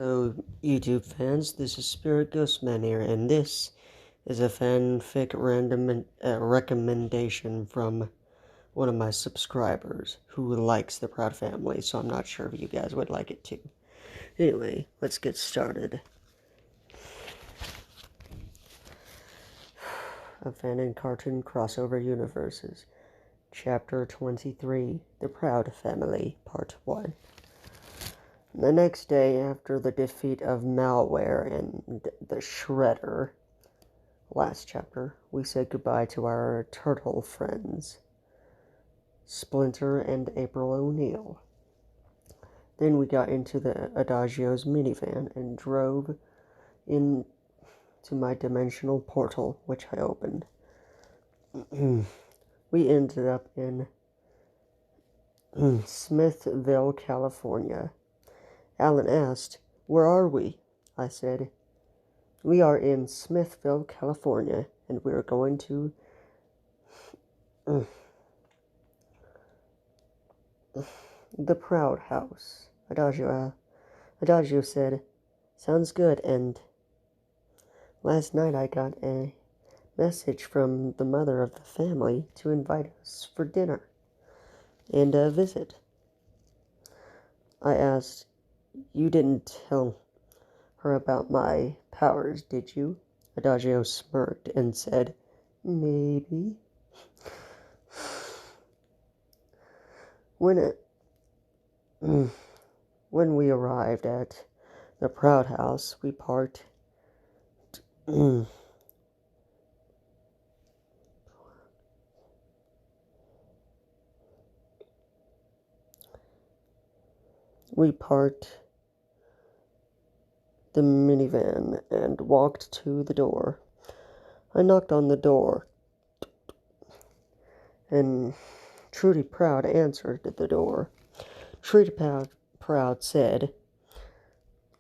Hello, YouTube fans. This is Spirit Ghostman here, and this is a fanfic random recommendation from one of my subscribers who likes the Proud Family, so I'm not sure if you guys would like it too. Anyway, let's get started. Abandoned Cartoon Crossover Universes, Chapter 23, The Proud Family, Part 1. The next day, after the defeat of Malware and the Shredder, last chapter, we said goodbye to our turtle friends, Splinter and April O'Neil. Then we got into the Adagio's minivan and drove into my dimensional portal, which I opened. We ended up in Smithville, California. Alan asked, "Where are we?" I said, "We are in Smithville, California, and we're going to the Proud House." Adagio said, "Sounds good, and last night I got a message from the mother of the family to invite us for dinner and a visit." I asked, "You didn't tell her about my powers, did you?" Adagio smirked and said, "Maybe." When we arrived at the Proud House, we parked the minivan and walked to the door. I knocked on the door, and Trudy Proud answered the door. Trudy Proud said,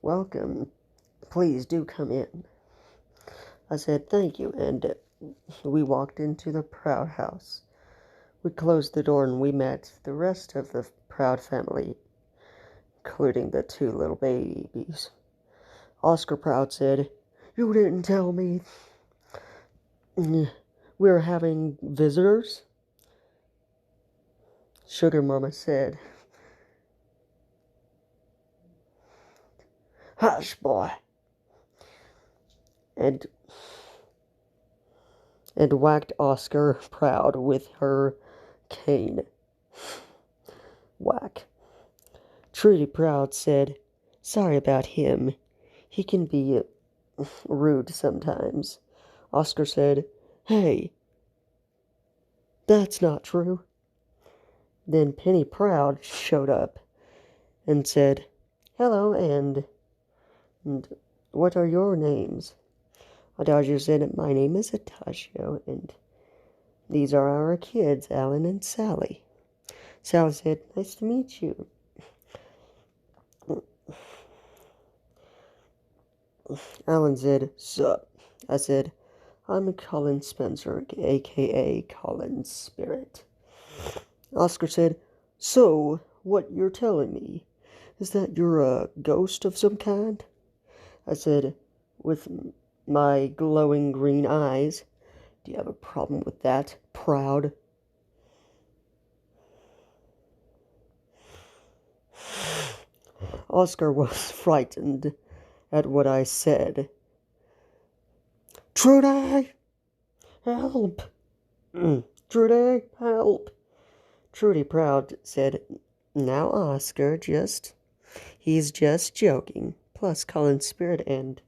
"Welcome. Please do come in." I said, "Thank you," and we walked into the Proud House. We closed the door and we met the rest of the Proud family, including the two little babies. Oscar Proud said, "You didn't tell me we're having visitors." Sugar Mama said, "Hush, boy," and whacked Oscar Proud with her cane. Whack. Trudy Proud said, "Sorry about him. He can be rude sometimes." Oscar said, "Hey, that's not true." Then Penny Proud showed up and said, "Hello, and what are your names?" Adagio said, "My name is Adagio, and these are our kids, Alan and Sally." Sally said, "Nice to meet you." Alan said, "Sup?" I said, "I'm Colin Spencer, aka Colin Spirit." Oscar said, "So, what you're telling me is that you're a ghost of some kind?" I said, with my glowing green eyes, "Do you have a problem with that, Proud?" Oscar was frightened at what I said. "Trudy, help! Trudy, help!" Trudy Proud said, "Now, Oscar, he's just joking. Plus, Colin Spirit and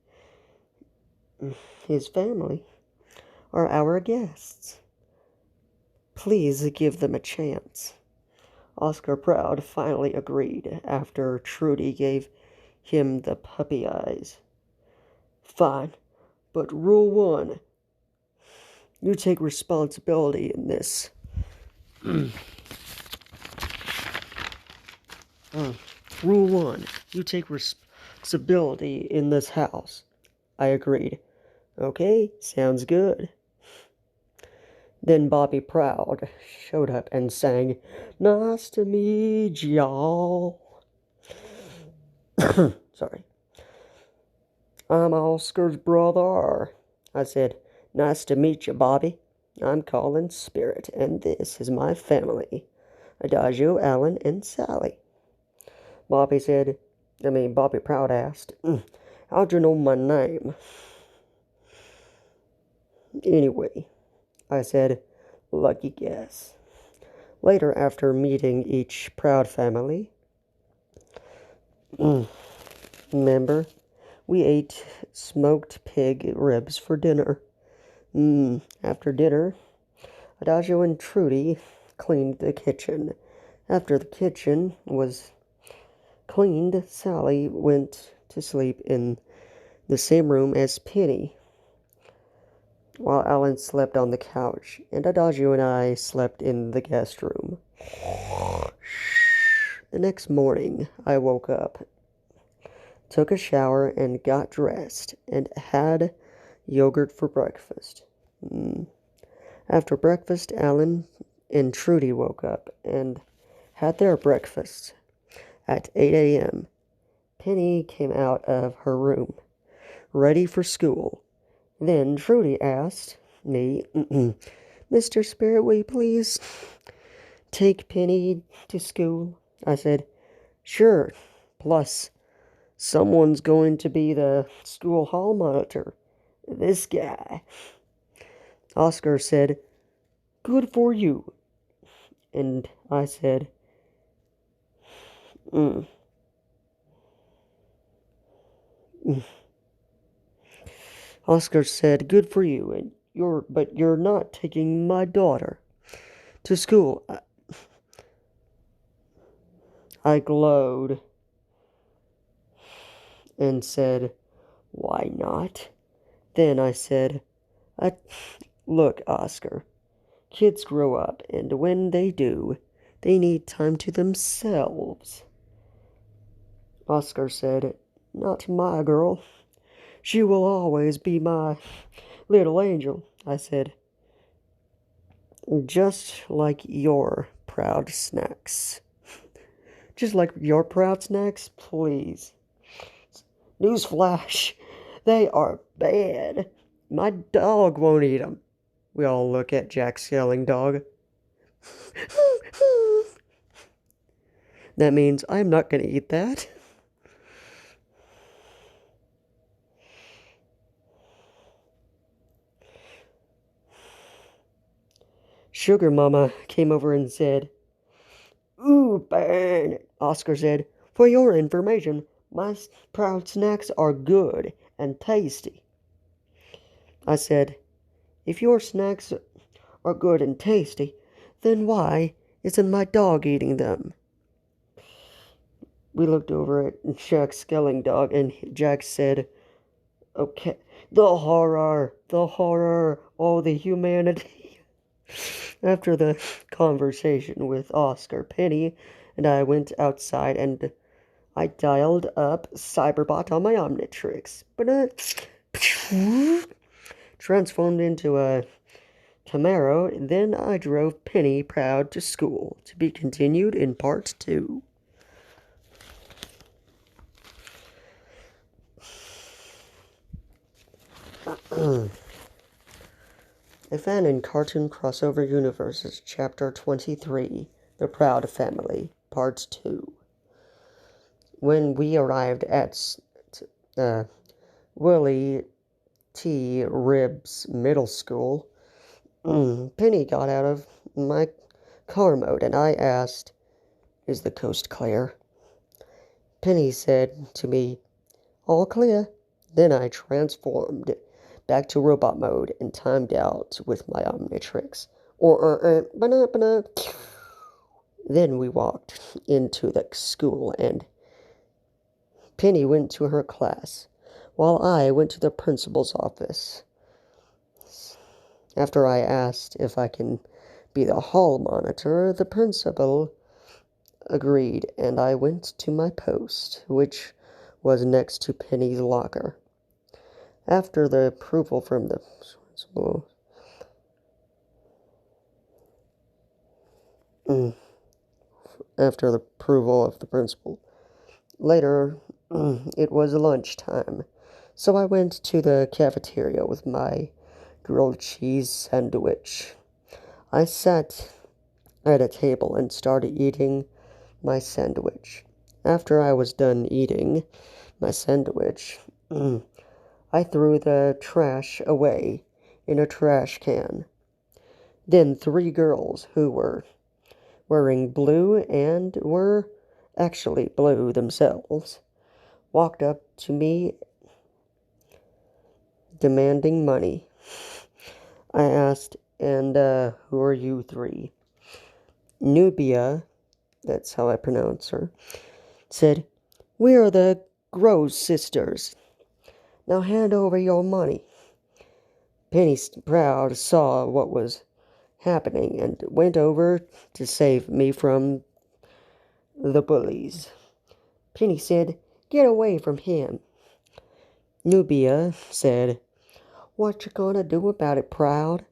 his family are our guests. Please give them a chance." Oscar Proud finally agreed after Trudy gave him the puppy eyes. "Fine, but rule 1, you take responsibility in this." Rule 1, you take responsibility in this house. I agreed. "Okay, sounds good." Then Bobby Proud showed up and sang, "Nice to meet y'all." Sorry. I'm Oscar's brother. I said, nice to meet you, Bobby. I'm Colin Spirit, and this is my family. Adagio, Alan, and Sally. Bobby Proud asked, how'd you know my name? Anyway, I said, lucky guess. Later, after meeting each Proud family member, we ate smoked pig ribs for dinner. After dinner, Adagio and Trudy cleaned the kitchen. After the kitchen was cleaned, Sally went to sleep in the same room as Penny, while Alan slept on the couch, and Adagio and I slept in the guest room. The next morning, I woke up, took a shower, and got dressed, and had yogurt for breakfast. After breakfast, Alan and Trudy woke up and had their breakfast. At 8 a.m., Penny came out of her room, ready for school. Then Trudy asked me, Mr. Spirit, will you please take Penny to school? I said, sure. Plus, someone's going to be the school hall monitor. This guy. Oscar said, good for you. And I said, Oscar said, good for you, and but you're not taking my daughter to school. I glowed and said, why not? Then I said, look, Oscar, kids grow up, and when they do, they need time to themselves. Oscar said, not my girl. She will always be my little angel. I said, just like your proud snacks. Just like your proud snacks, please. Newsflash, they are bad. My dog won't eat them. We all look at Jack's yelling dog. That means I'm not going to eat that. Sugar Mama came over and said, ooh, burn. Oscar said, for your information, my proud snacks are good and tasty. I said, if your snacks are good and tasty, then why isn't my dog eating them? We looked over at Jack's skelling dog, and Jack said, okay, the horror, oh, the humanity. After the conversation with Oscar, Penny and I went outside, and I dialed up Cyberbot on my Omnitrix. Transformed into a Camaro, and then I drove Penny proud to school, to be continued in part 2. A fan in Cartoon Crossover Universes, Chapter 23, The Proud Family, Part 2. When we arrived at Willie T. Ribbs Middle School, Penny got out of my car mode, and I asked, is the coast clear? Penny said to me, all clear. Then I transformed back to robot mode and timed out with my Omnitrix. Then we walked into the school, and Penny went to her class, while I went to the principal's office. After I asked if I can be the hall monitor, the principal agreed, and I went to my post, which was next to Penny's locker. After the approval from the principal, after the approval of the principal. Later, it was lunchtime, So I went to the cafeteria with my grilled cheese sandwich. I sat at a table and started eating my sandwich. After I was done eating my sandwich, I threw the trash away in a trash can. Then 3 girls who were wearing blue and were actually blue themselves walked up to me demanding money. I asked, and who are you 3? Nubia, that's how I pronounce her, said, we are the Gross sisters. Now hand over your money. Penny Proud saw what was happening and went over to save me from the bullies. Penny said, get away from him. Nubia said, what you gonna do about it, Proud?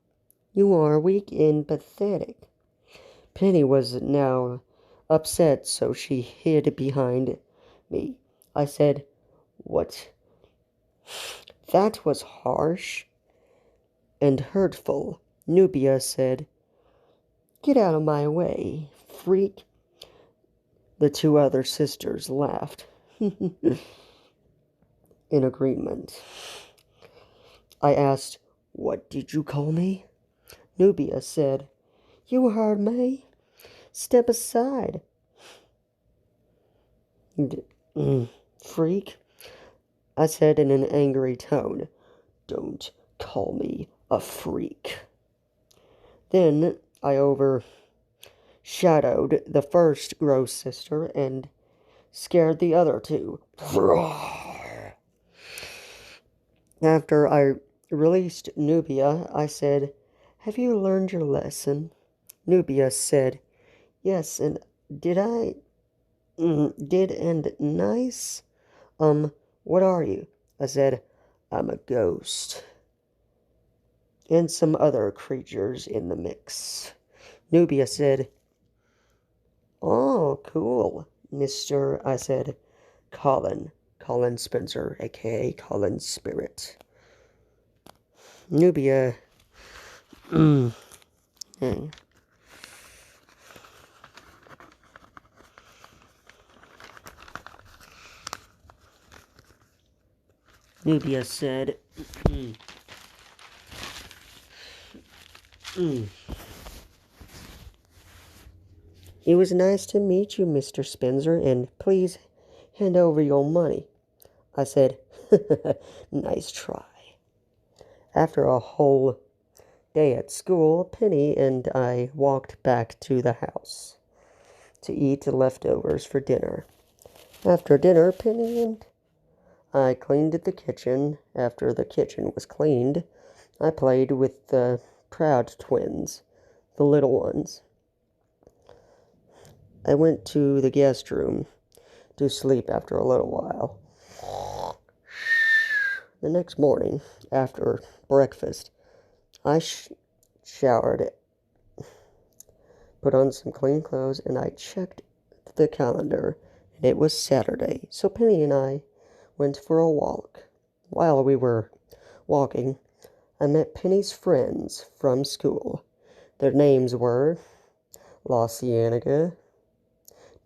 You are weak and pathetic. Penny was now upset, so she hid behind me. I said, what? That was harsh and hurtful. Nubia said, get out of my way, freak. The 2 other sisters laughed in agreement. I asked, what did you call me? Nubia said, you heard me. Step aside. Freak, I said in an angry tone. Don't call me a freak. Then I overshadowed the first gross sister and scared the other 2. After I released Nubia, I said, have you learned your lesson? Nubia said, yes, and did I? Did and nice? What are you? I said, I'm a ghost. And some other creatures in the mix. Nubia said, oh, cool, I said, Colin Spencer, aka Colin Spirit. Nubia, Nubia said, it was nice to meet you, Mr. Spencer, and please hand over your money. I said, nice try. After a whole day at school, Penny and I walked back to the house to eat the leftovers for dinner. After dinner, Penny and I cleaned the kitchen. After the kitchen was cleaned, I played with the Proud twins, the little ones. I went to the guest room to sleep after a little while. The next morning, after breakfast, I showered, put on some clean clothes, and I checked the calendar, and it was Saturday. So Penny and I went for a walk. While we were walking, I met Penny's friends from school. Their names were La Cienega,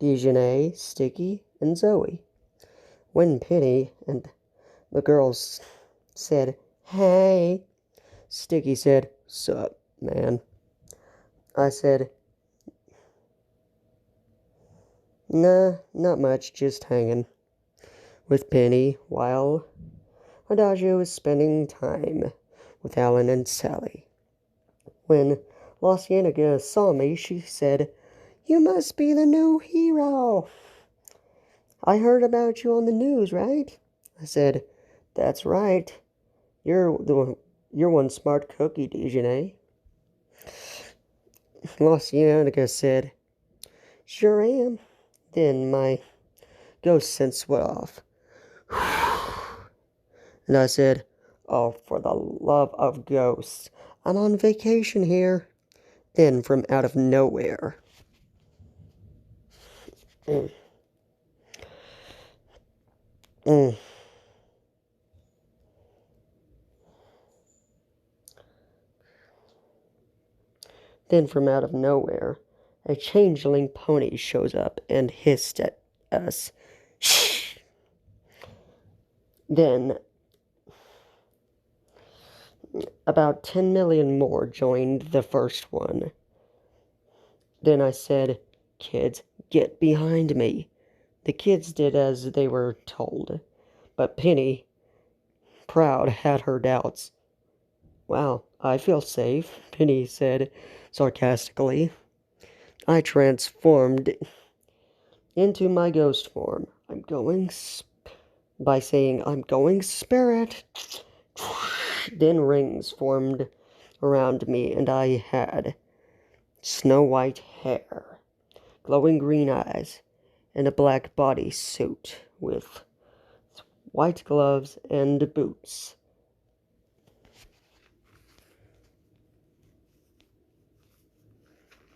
Dejeuner, Sticky, and Zoe. When Penny and the girls said, hey, Sticky said, sup, man. I said, nah, not much, just hanging with Penny while Adagio was spending time with Alan and Sally. When La Cienega saw me, she said, you must be the new hero. I heard about you on the news, right? I said, that's right. You're one smart cookie, Dejeuner. La Cienega said, sure am. Then my ghost sense went off. And I said, oh, for the love of ghosts, I'm on vacation here. Then from out of nowhere, Then from out of nowhere, a changeling pony shows up and hissed at us. Shh! Then about 10 million more joined the first one. Then I said, "Kids, get behind me." The kids did as they were told, but Penny, proud, had her doubts. "Wow, I feel safe," Penny said sarcastically. I transformed into my ghost form. By saying, "I'm going spirit." Then rings formed around me, and I had snow white hair, glowing green eyes, and a black body suit with white gloves and boots.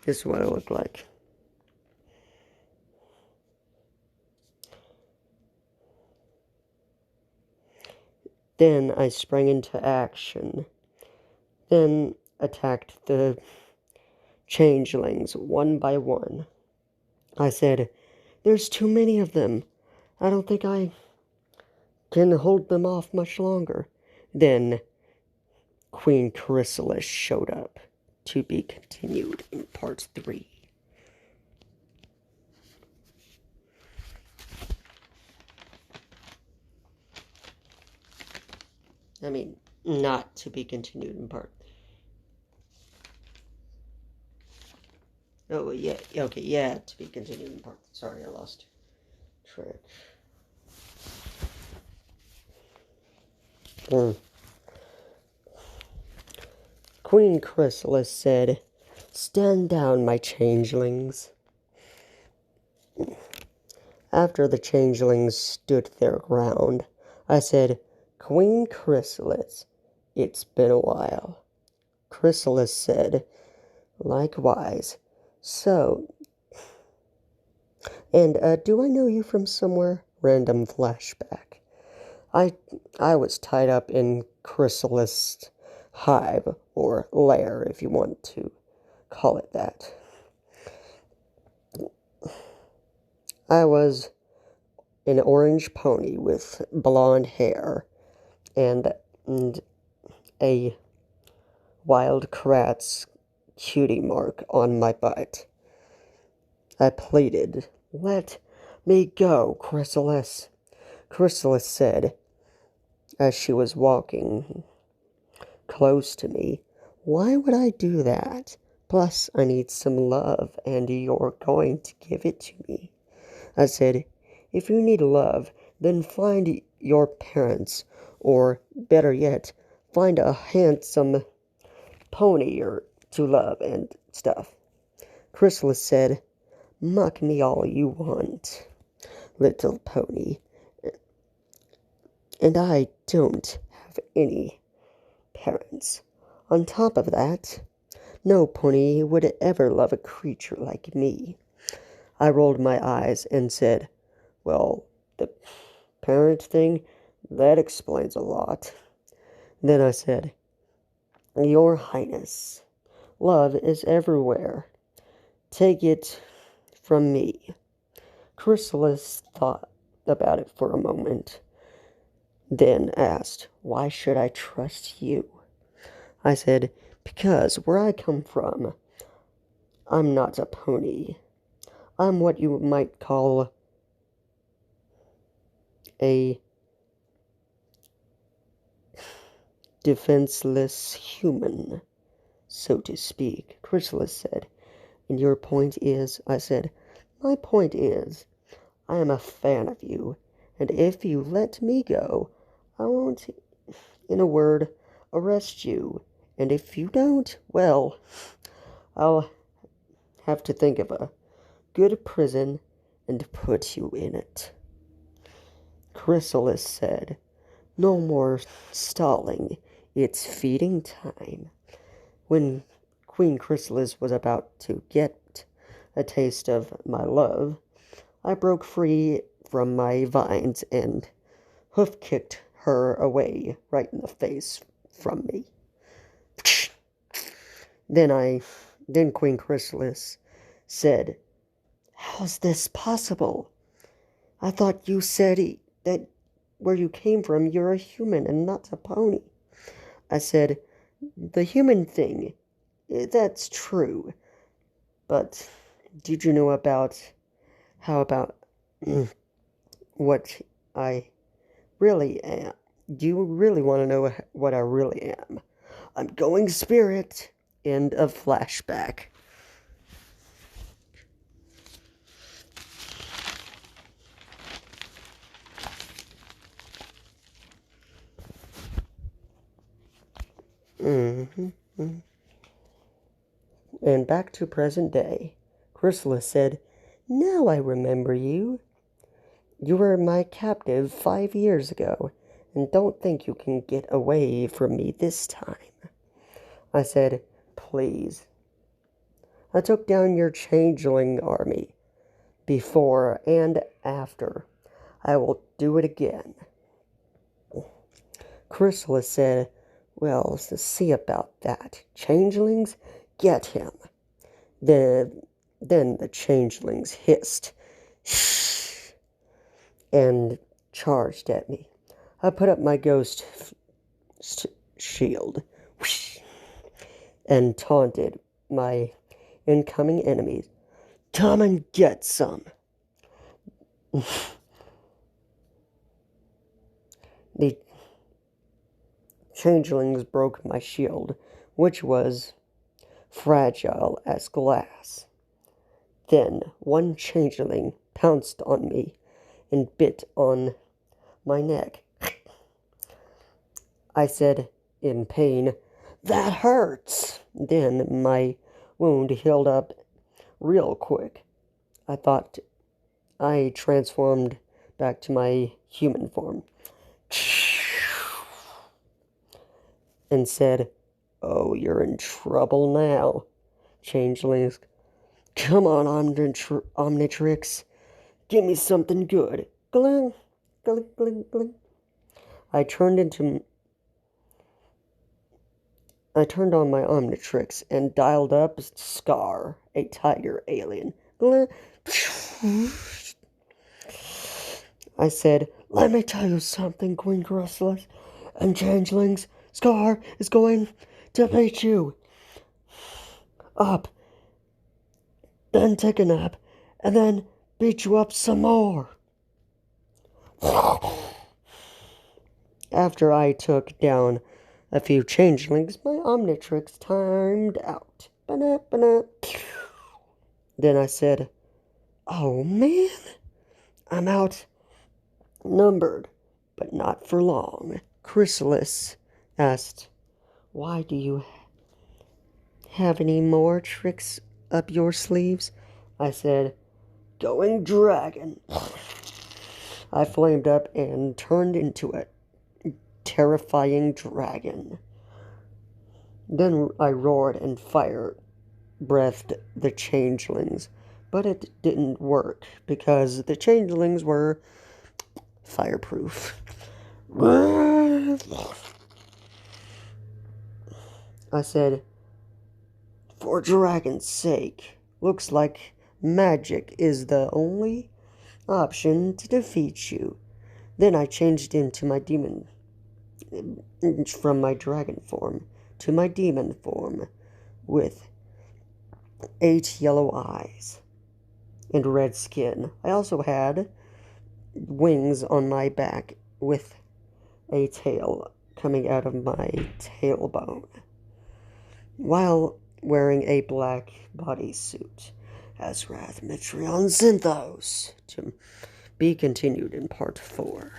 This is what it looked like. Then I sprang into action, then attacked the changelings one by one. I said, "There's too many of them. I don't think I can hold them off much longer." Then Queen Chrysalis showed up, to be continued in part 3. I mean, not to be continued in part. Oh, yeah, okay, yeah, to be continued in part. Sorry, I lost track. Queen Chrysalis said, "Stand down, my changelings." After the changelings stood their ground, I said, "Queen Chrysalis, it's been a while." Chrysalis said, "Likewise. So, and do I know you from somewhere?" Random flashback. I was tied up in Chrysalis' hive, or lair, if you want to call it that. I was an orange pony with blonde hair and a wild Kratz cutie mark on my butt. I pleaded, "Let me go, Chrysalis." Chrysalis said, as she was walking close to me, "Why would I do that? Plus, I need some love, and you're going to give it to me." I said, "If you need love, then find your parents, or better yet, find a handsome pony or to love and stuff." Chrysalis said, "Muck me all you want, little pony, and I don't have any parents. On top of that, no pony would ever love a creature like me." I rolled my eyes and said, "Well, the parent thing, that explains a lot." Then I said, "Your Highness, love is everywhere. Take it from me." Chrysalis thought about it for a moment, then asked, "Why should I trust you?" I said, "Because where I come from, I'm not a pony. I'm what you might call a defenseless human, so to speak." Chrysalis said, "And your point is?" I said, "My point is, I am a fan of you, and if you let me go, I won't, in a word, arrest you, and if you don't, well, I'll have to think of a good prison and put you in it." Chrysalis said, "No more stalling, it's feeding time." When Queen Chrysalis was about to get a taste of my love, I broke free from my vines and hoof-kicked her away right in the face from me. Then I Then Queen Chrysalis said, "How's this possible? I thought you said that where you came from, you're a human and not a pony." I said, "The human thing, that's true. But did you know how about what I really am? Do you really want to know what I really am? I'm going spirit." End of flashback. And back to present day. Chrysalis said, "Now I remember you. You were my captive 5 years ago, and don't think you can get away from me this time." I said, "Please. I took down your changeling army before and after. I will do it again." Chrysalis said, "Well, see about that. Changelings, get him." Then the changelings hissed and charged at me. I put up my ghost shield and taunted my incoming enemies. "Come and get some." The changelings broke my shield, which was fragile as glass. Then one changeling pounced on me and bit on my neck. I said in pain, "That hurts." Then my wound healed up real quick. I thought I transformed back to my human form and said, "Oh, you're in trouble now, changelings. Come on, Omnitrix. Give me something good." Gling, gling, gling, gling. I turned on my Omnitrix and dialed up Scar, a tiger alien. Gling. I said, "Let me tell you something, Queen Chrysalis and changelings. Scar is going to beat you up, then take a nap, and then beat you up some more." After I took down a few changelings, my Omnitrix timed out. Ba-na. Then I said, "Oh man, I'm outnumbered, but not for long." Chrysalis asked, "Why do you have any more tricks up your sleeves?" I said, "Going dragon." I flamed up and turned into a terrifying dragon. Then I roared and fire-breathed the changelings, but it didn't work because the changelings were fireproof. I said, "For dragon's sake, looks like magic is the only option to defeat you." Then I changed into my demon, from my dragon form to my demon form, with 8 yellow eyes and red skin. I also had wings on my back with a tail coming out of my tailbone, while wearing a black bodysuit as Wrath Mitrion Zinthos. To be continued in part 4.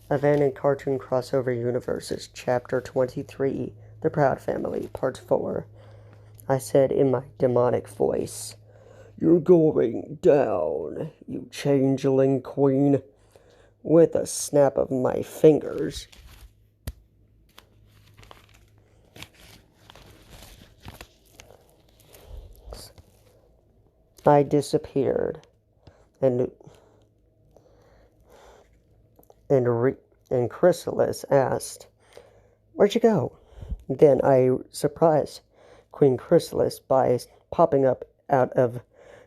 Event and Cartoon Crossover Universes, Chapter 23, The Proud Family, Part 4. I said in my demonic voice, "You're going down, you changeling queen." With a snap of my fingers, I disappeared and and Chrysalis asked, "Where'd you go?" Then I surprised Queen Chrysalis by popping up out of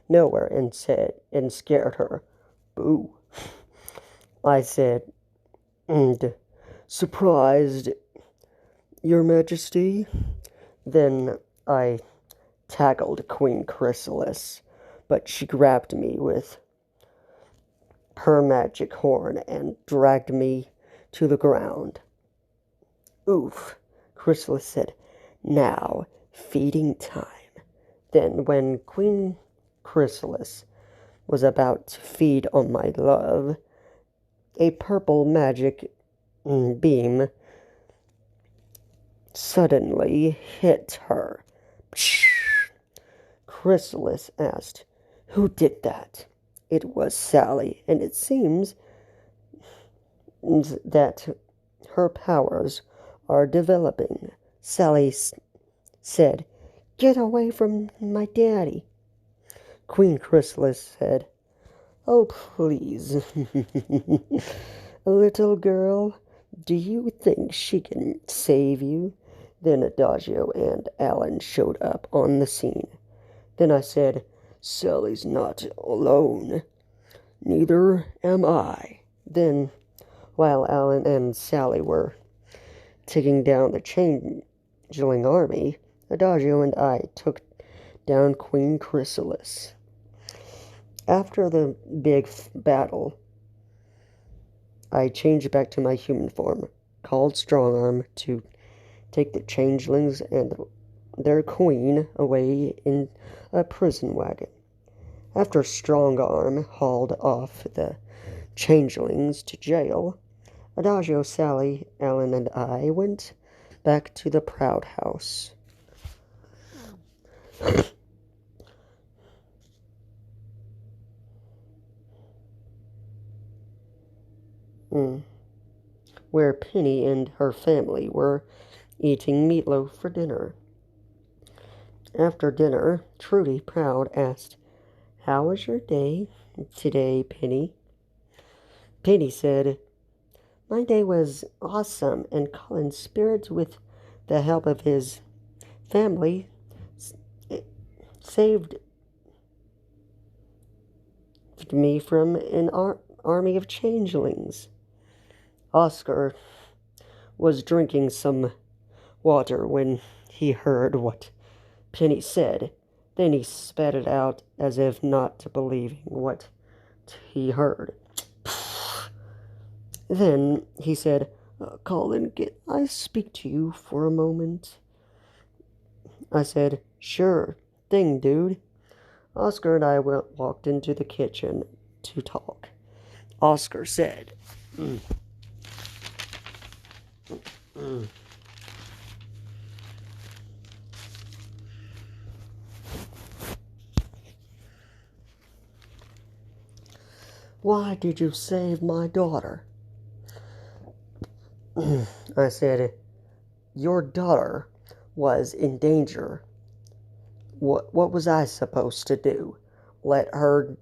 nowhere and scared her. "Boo." I said, and surprised, Your Majesty. Then I tackled Queen Chrysalis, but she grabbed me with her magic horn and dragged me to the ground. "Oof," Chrysalis said. "Now, feeding time." Then, when Queen Chrysalis was about to feed on my love, a purple magic beam suddenly hit her. Chrysalis asked, "Who did that?" It was Sally, and it seems that her powers are developing. Sally said, "Get away from my daddy." Queen Chrysalis said, "Oh, please, little girl, do you think she can save you?" Then Adagio and Alan showed up on the scene. Then I said, "Sally's not alone. Neither am I." Then, while Alan and Sally were taking down the changeling army, Adagio and I took down Queen Chrysalis. After the big battle, I changed back to my human form, called Strongarm to take the changelings and their queen away in a prison wagon. After Strongarm hauled off the changelings to jail, Adagio, Sally, Alan, and I went back to the Proud House. Where Penny and her family were eating meatloaf for dinner. After dinner, Trudy, proud, asked, "How was your day today, Penny?" Penny said, "My day was awesome, and Colin's spirits, with the help of his family, saved me from an army of changelings." Oscar was drinking some water when he heard what Penny said. Then he spat it out as if not believing what he heard. Then he said, "Colin, can I speak to you for a moment?" I said, "Sure thing, dude." Oscar and I walked into the kitchen to talk. Oscar said, "Why did you save my daughter?" I said, "Your daughter was in danger. What was I supposed to do? Let her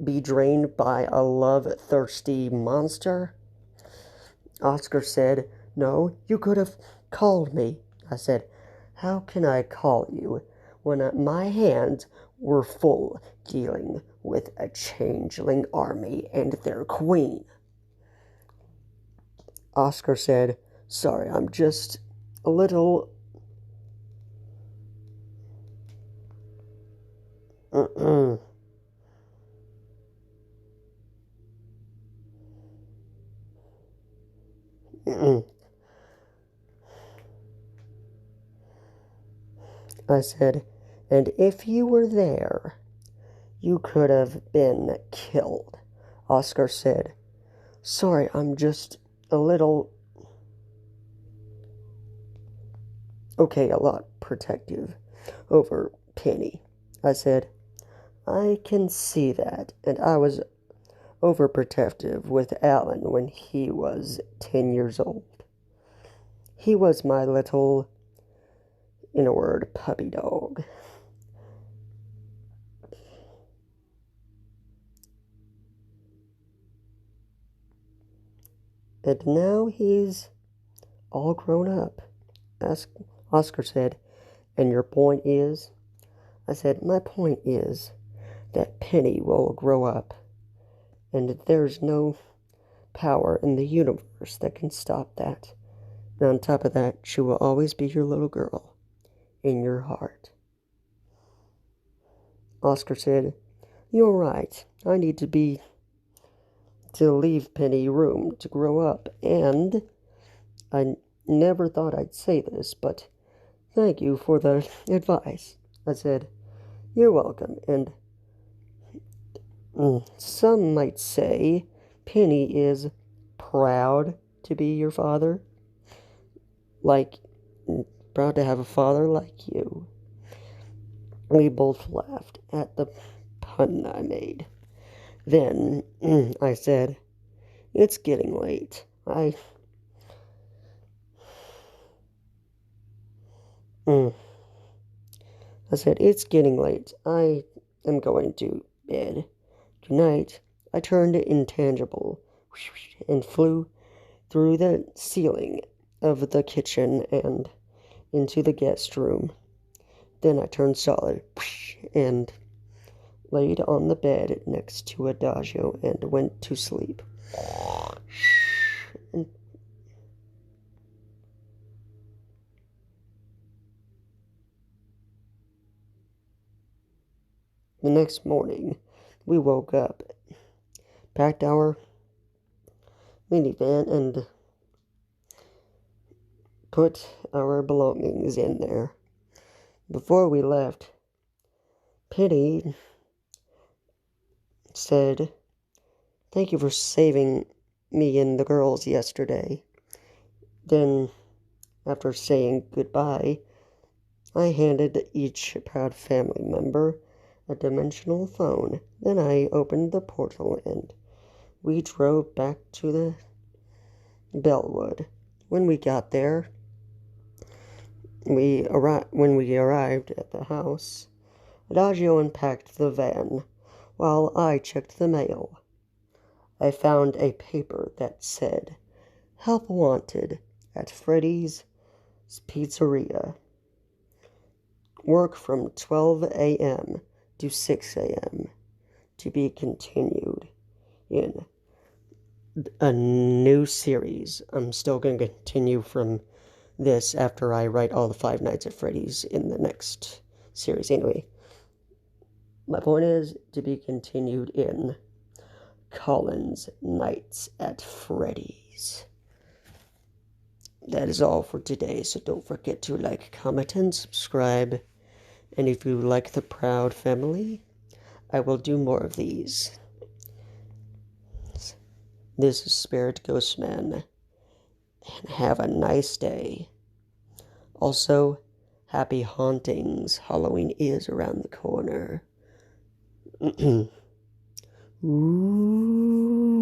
be drained by a love-thirsty monster?" Oscar said, "No, you could have called me." I said, "How can I call you when my hands were full dealing with a changeling army and their queen?" Oscar said, "Sorry, I'm just a little I said, "And if you were there, you could have been killed." Oscar said, "Sorry, I'm just a little, a lot protective over Penny." I said, "I can see that, and I was overprotective with Alan when he was 10 years old. He was my little, in a word, puppy dog." And now he's all grown up. Oscar said, and your point is? I said, my point is that Penny will grow up, and there's no power in the universe that can stop that. And on top of that, she will always be your little girl in your heart. Oscar said, you're right. I need to leave Penny room to grow up, and I never thought I'd say this, but thank you for the advice. I said, you're welcome, and some might say Penny is proud to be your father. Like, proud to have a father like you. We both laughed at the pun I made. Then I said, it's getting late. I said, it's getting late. I am going to bed. Good night. I turned intangible and flew through the ceiling of the kitchen and into the guest room. Then I turned solid and laid on the bed next to Adagio and went to sleep. And the next morning, we woke up, packed our minivan, and put our belongings in there. Before we left, Penny said, thank you for saving me and the girls yesterday. Then, after saying goodbye, I handed each proud family member a dimensional phone. Then I opened the portal and we drove back to the Bellwood. When we got there, when we arrived at the house, Adagio unpacked the van while I checked the mail. I found a paper that said, help wanted at Freddy's Pizzeria. Work from 12 a.m. to 6 a.m. to be continued in a new series. I'm still going to continue from this after I write all the Five Nights at Freddy's in the next series. Anyway, my point is to be continued in Colin's Nights at Freddy's. That is all for today, so don't forget to like, comment, and subscribe. And if you like the Proud Family, I will do more of these. This is Spirit Ghostman, and have a nice day. Also, happy hauntings. Halloween is around the corner. Ooh.